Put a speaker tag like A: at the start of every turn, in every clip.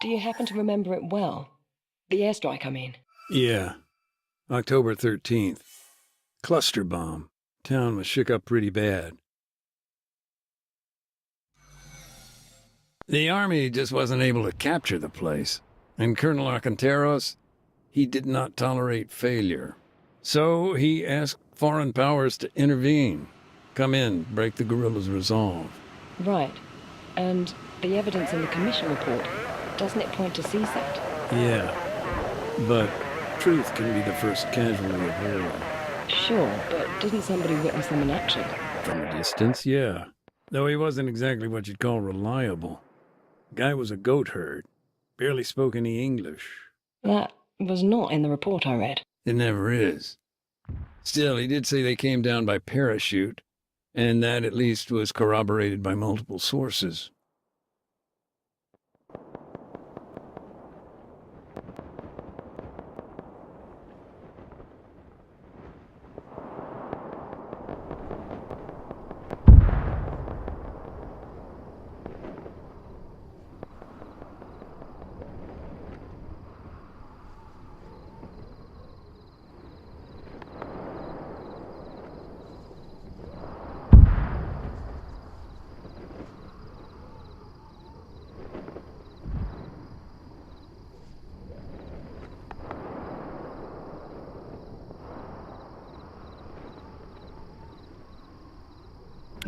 A: Do you happen to remember it well? The airstrike, I mean.
B: Yeah. October 13th. Cluster bomb. Town was shook up pretty bad. The army just wasn't able to capture the place. And Colonel Arcanteros, he did not tolerate failure. So he asked foreign powers to intervene. Come in, break the guerrillas' resolve.
A: Right. And the evidence in the commission report, doesn't it point to CSAT?
B: Yeah. But truth can be the first casualty of war.
A: Sure, but didn't somebody witness them in action?
B: From a distance, yeah. Though he wasn't exactly what you'd call reliable. Guy was a goat herd. Barely spoke any English.
A: That was not in the report I read.
B: It never is. Still, he did say they came down by parachute, and that at least was corroborated by multiple sources.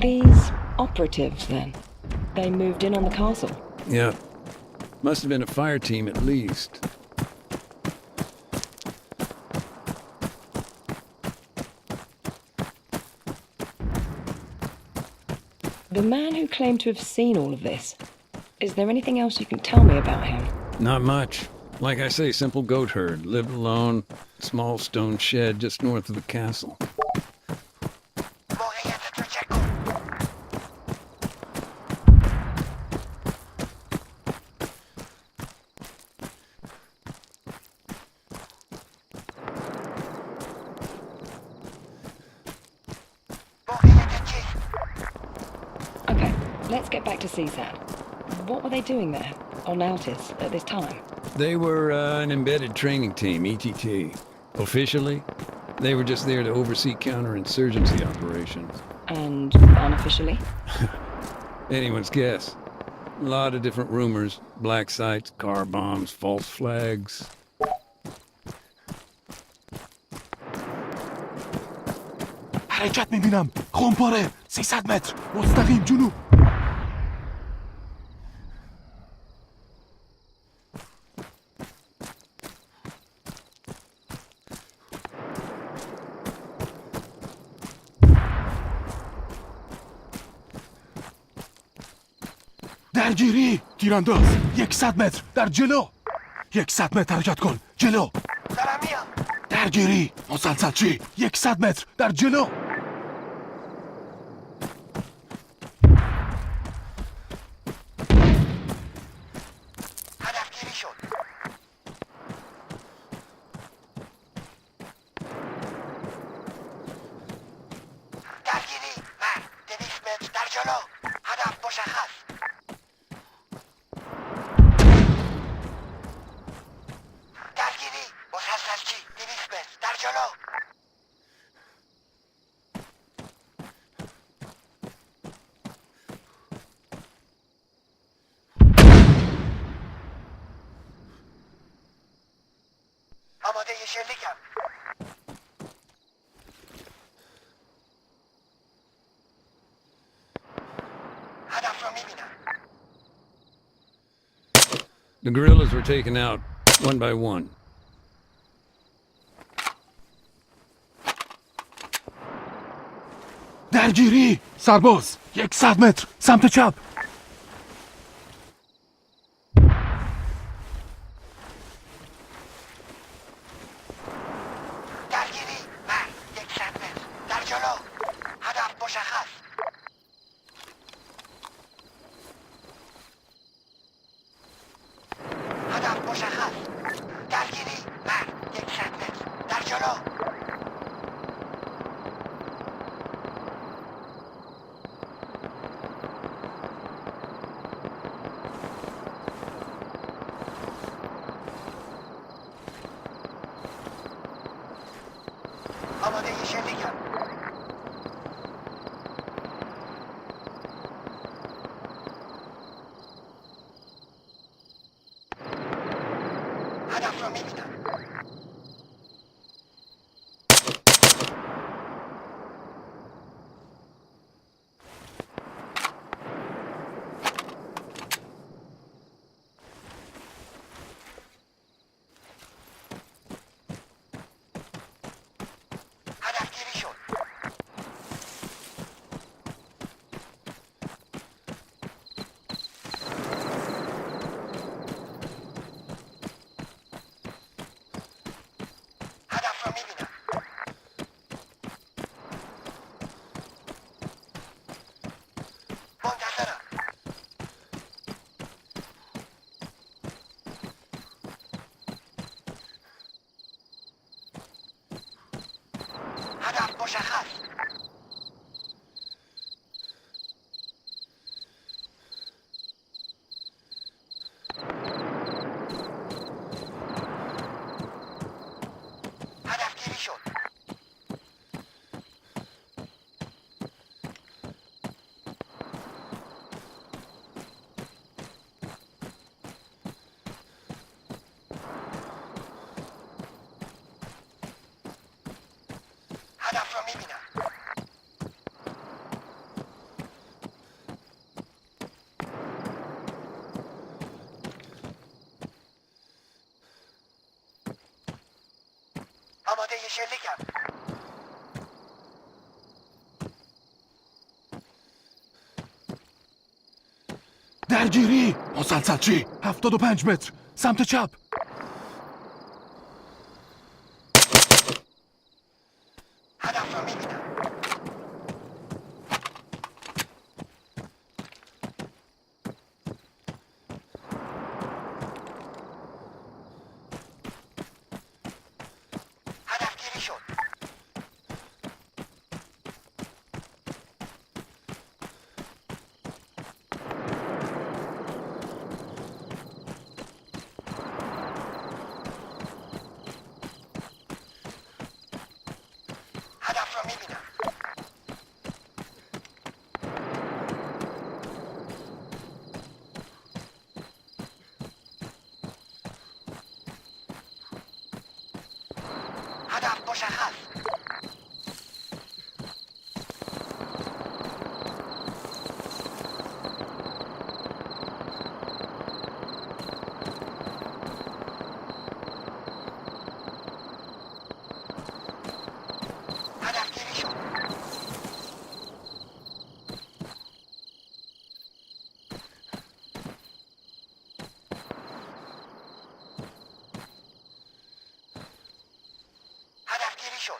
A: These operatives, then? They moved in on the castle?
B: Yeah. Must have been a fire team at least.
A: The man who claimed to have seen all of this, is there anything else you can tell me about him?
B: Not much. Like I say, simple goat herd. Lived alone. Small stone shed just north of the castle.
A: Okay, let's get back to CSAT. What were they doing there, on Altis, at this time?
B: They were an embedded training team, ETT. Officially, they were just there to oversee counterinsurgency operations.
A: And unofficially?
B: Anyone's guess. A lot of different rumors. Black sites, car bombs, false flags.
C: حرکت میبینم خمپاره 300 متر مستقیم جنوب درگیری تیرانداز 100 متر در جلو 100 متر حرکت کن جلو دارم میام درگیری مسلسلچی 100 متر در جلو هدفگیری شد درگیری 200 متر در جلو هدف مشخص درگیری مسلسلچی 200 متر در جلو آماده شلیکم هدف رو میبینم
B: The guerrillas were taken out, one by one.
C: درگیری سرباز 100 متر سمت چپ درگیری 100 متر در جلو هدف مشخص هدف مشخص درگیری 100 متر در جلو
D: آماده شلیکم. هدف را میبینم. هدف گیری شد. هدف را میبینم. منتظرم. هدف مشخص. هدف گیری شد. هدف را میبینم. آماده شلیکم.
C: درگیری مسلسلچی 75 متر سمت چپ.
D: هدف را میبینم. هدف گیری شد. هدف را میبینم. هدف مشخص. هدف گیری شد. هدف گیری شد.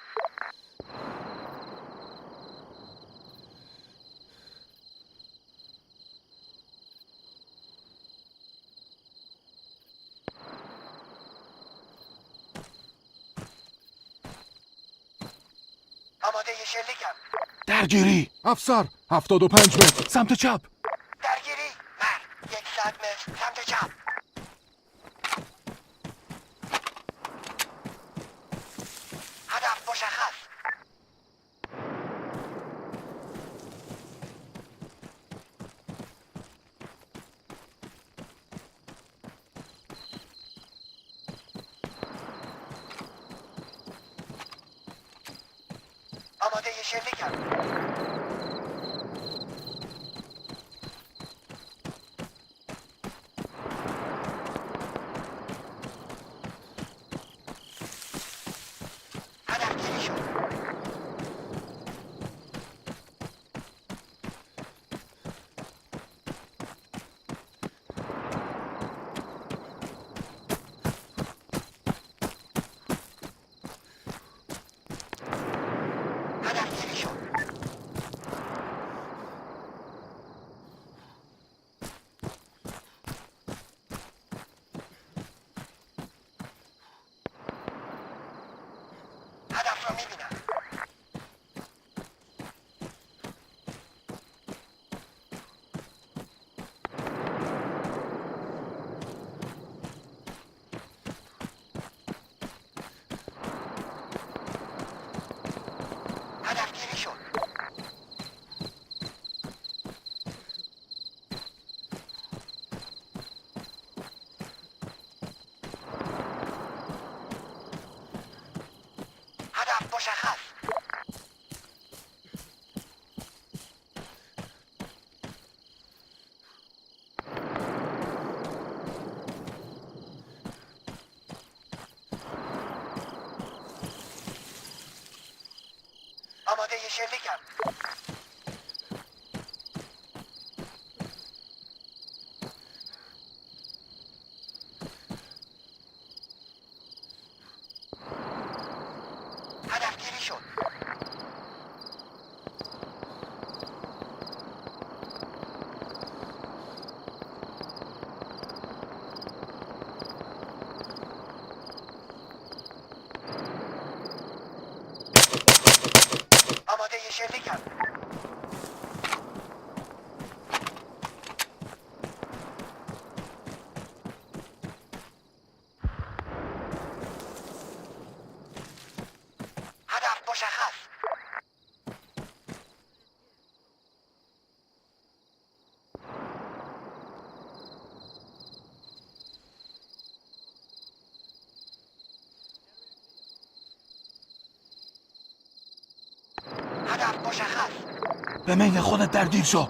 D: آماده شلیکم.
C: درگیری افسر 75 متر سمت چپ.
D: درگیری. مرد 100 متر سمت چپ. هدف مشخص. آماده شلیکم. هدف گیری شد. هدف گیری شد. هدف را میبینم. مشخص. آماده شلیکم. هدفگیری شد. آماده شلیکم. هدف مشخص. هدف مشخص.
C: به میل خودت درگیر شو.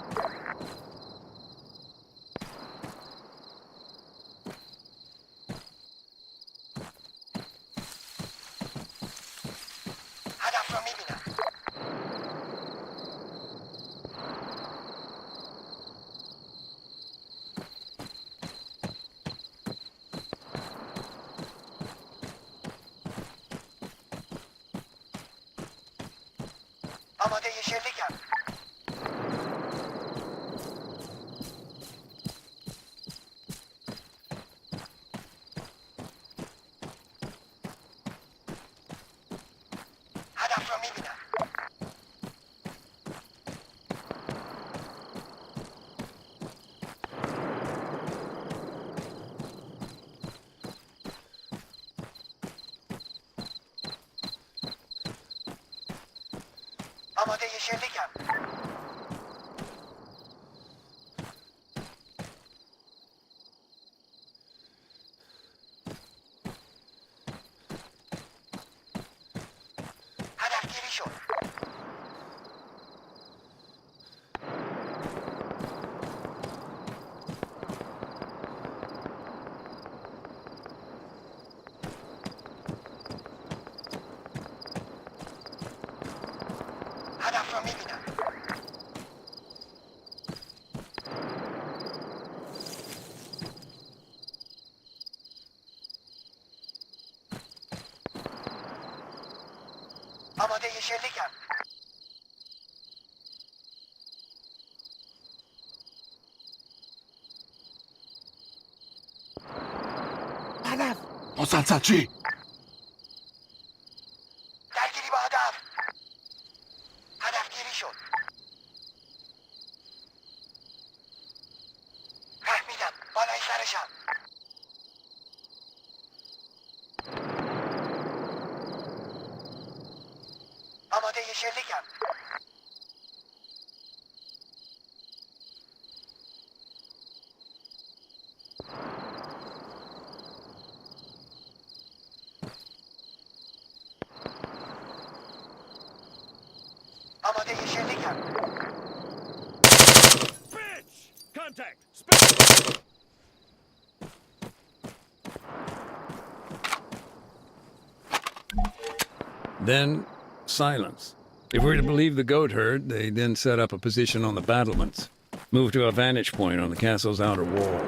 D: هدف رو میبینم. آماده شلیکم. هدف رو میبینم. آماده شلیکم. هدفگیری شد. هدف رو میبینم. آماده شلیکم.
C: هدف مسلسل چی؟
D: درگیری با هدف. هدفگیری شد. فهمیدم. بالای سرشم. آماده شلیکم. آماده شلیکم.
B: Then, silence. If we're to believe the goat herd, they then set up a position on the battlements, moved to a vantage point on the castle's outer wall.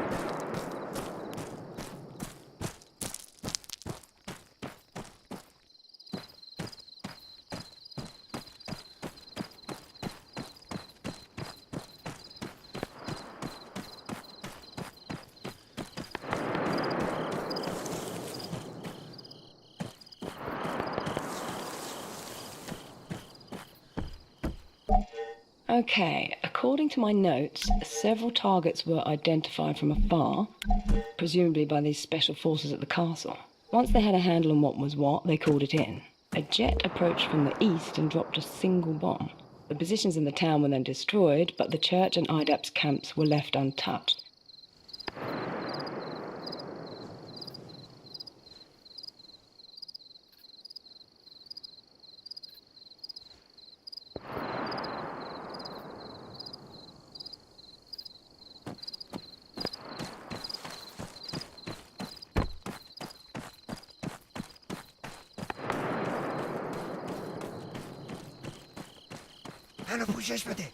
A: Okay, according to my notes, several targets were identified from afar, presumably by these special forces at the castle. Once they had a handle on what was what, they called it in. A jet approached from the east and dropped a single bomb. The positions in the town were then destroyed, but the church and IDAP's camps were left untouched.
D: هنو پوشش بده.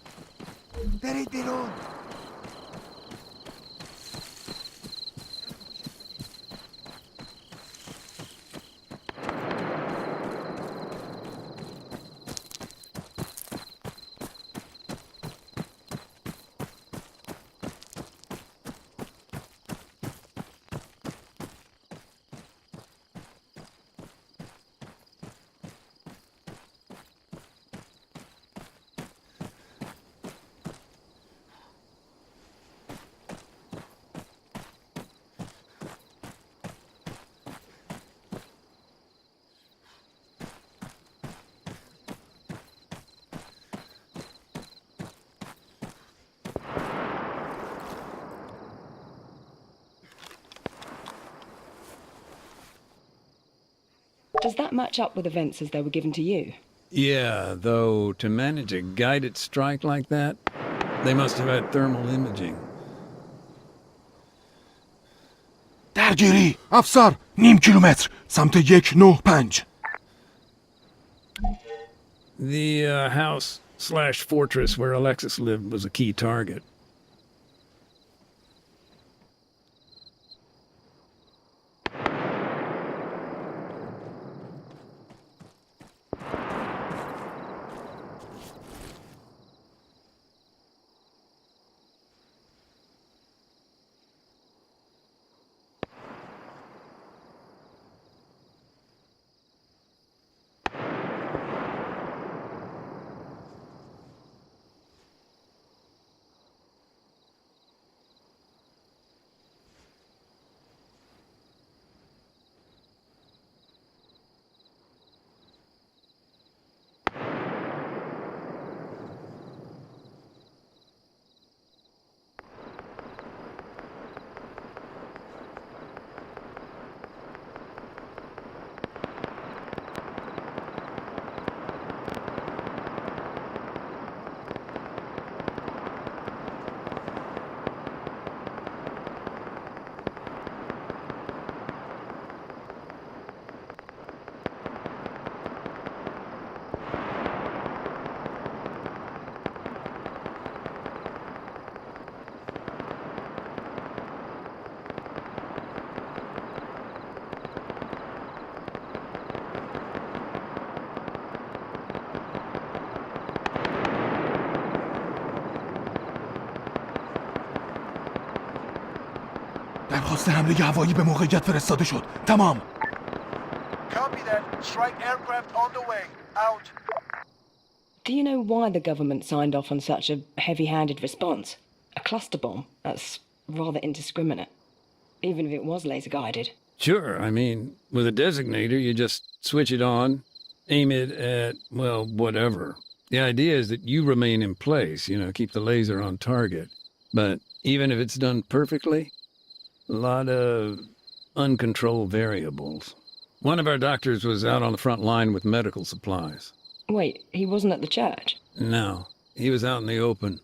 D: برید بیرون.
A: Does that match up with events as they were given to you?
B: Yeah, though to manage a guided strike like that, they must have had thermal imaging.
C: درگیری افسر نیم کیلومتر سمت 195
B: The house/fortress where Alexis lived was a key target.
C: درخواست حمله هوایی به موقعیت فرستاده شد. تمام.
D: Copy that. Strike aircraft on the way. Out.
A: Do you know why the government signed off on such a heavy-handed response? A cluster bomb? That's rather indiscriminate. Even if it was laser-guided.
B: Sure, I mean, with a designator, you just switch it on, aim it at, well, whatever. The idea is that you remain in place, keep the laser on target. But even if it's done perfectly, a lot of uncontrolled variables. One of our doctors was out on the front line with medical supplies.
A: Wait, he wasn't at the church?
B: No, he was out in the open.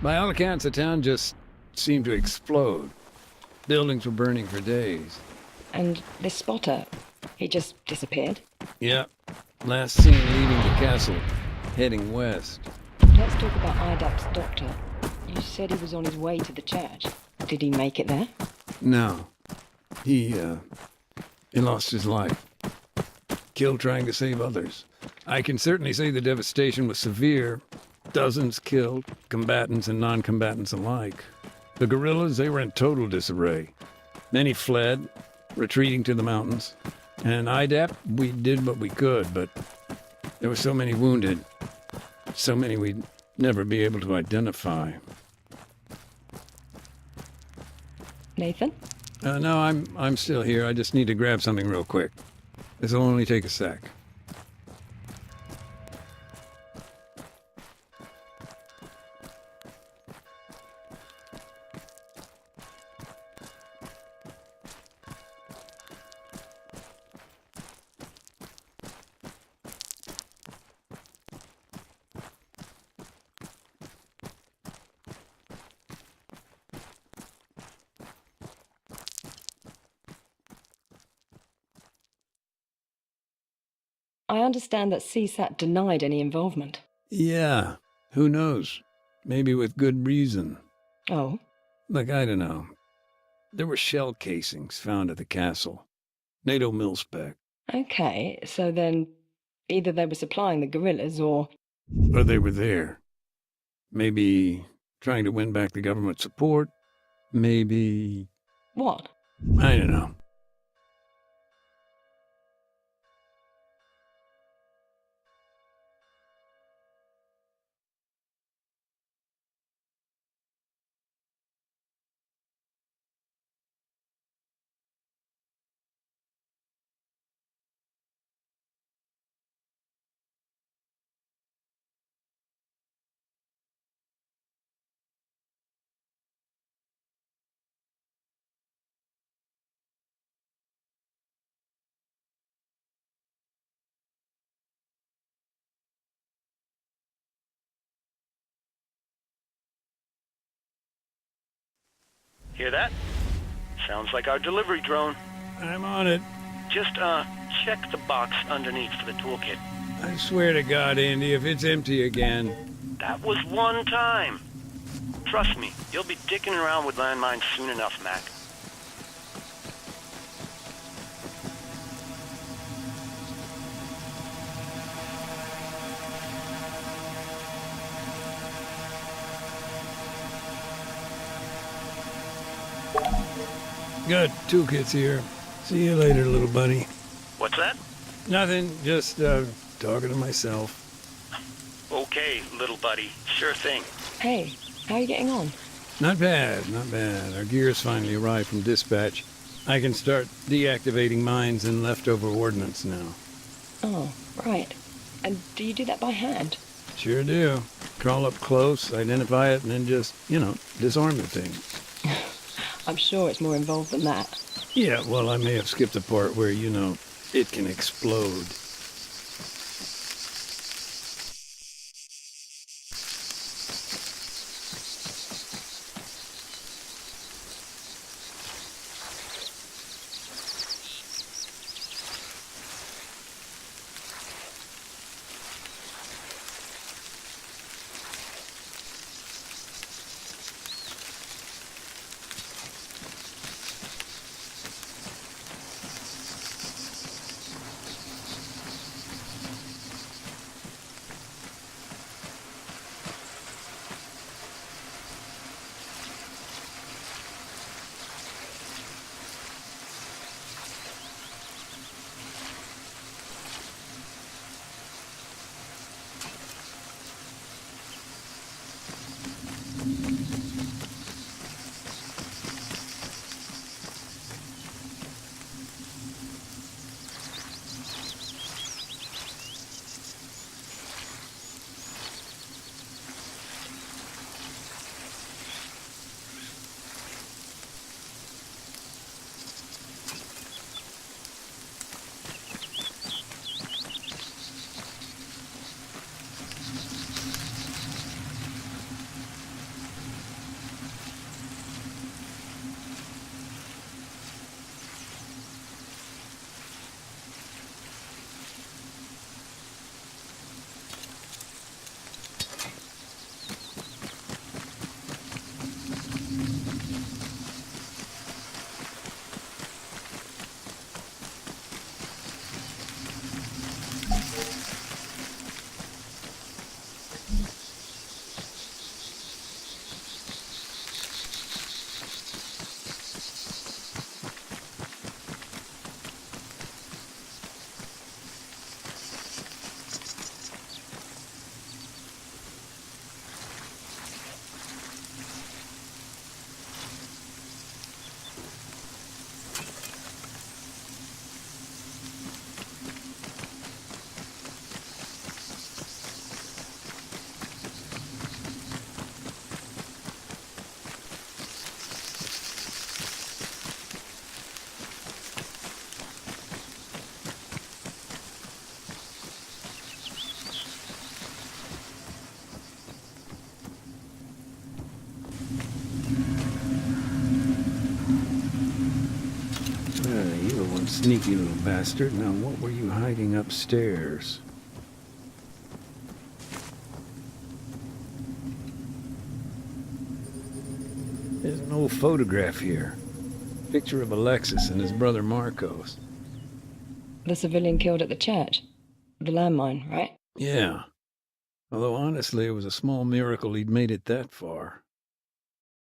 B: By all accounts, the town just seemed to explode. Buildings were burning for days.
A: And this spotter, he just disappeared?
B: Yep. Last seen leaving the castle, heading west.
A: Let's talk about Idap's doctor. You said he was on his way to the church. Did he make it there?
B: No. He lost his life. Killed trying to save others. I can certainly say the devastation was severe. Dozens killed, combatants and non-combatants alike. The guerrillas, they were in total disarray. Many fled, retreating to the mountains. And IDEP, we did what we could, but there were so many wounded. So many we'd never be able to identify.
A: Nathan?
B: No, I'm still here. I just need to grab something real quick. This'll only take a sec.
A: I understand that CSAT denied any involvement.
B: Yeah, who knows? Maybe with good reason.
A: Oh?
B: Look, I don't know. There were shell casings found at the castle. NATO mil-spec.
A: Okay, so then either they were supplying the guerrillas or...
B: Or they were there. Maybe trying to win back the government support. Maybe...
A: What?
B: I don't know.
E: Hear that? Sounds like our delivery drone.
B: I'm on it.
E: Just, check the box underneath for the toolkit.
B: I swear to God, Andy, if it's empty again...
E: That was one time. Trust me, you'll be dicking around with landmines soon enough, Mac.
B: Good, toolkit's here. See you later, little buddy.
E: What's that?
B: Nothing, just, talking to myself.
E: Okay, little buddy. Sure thing.
A: Hey, how are you getting on?
B: Not bad, not bad. Our gear's finally arrived from dispatch. I can start deactivating mines and leftover ordnance now.
A: Oh, right. And do you do that by hand?
B: Sure do. Crawl up close, identify it, and then just, disarm the thing.
A: I'm sure it's more involved than that.
B: Yeah, well, I may have skipped the part where, it can explode. Sneaky little bastard. Now, what were you hiding upstairs? There's an old photograph here. Picture of Alexis and his brother Marcos.
A: The civilian killed at the church. The landmine, right?
B: Yeah. Although honestly, it was a small miracle he'd made it that far.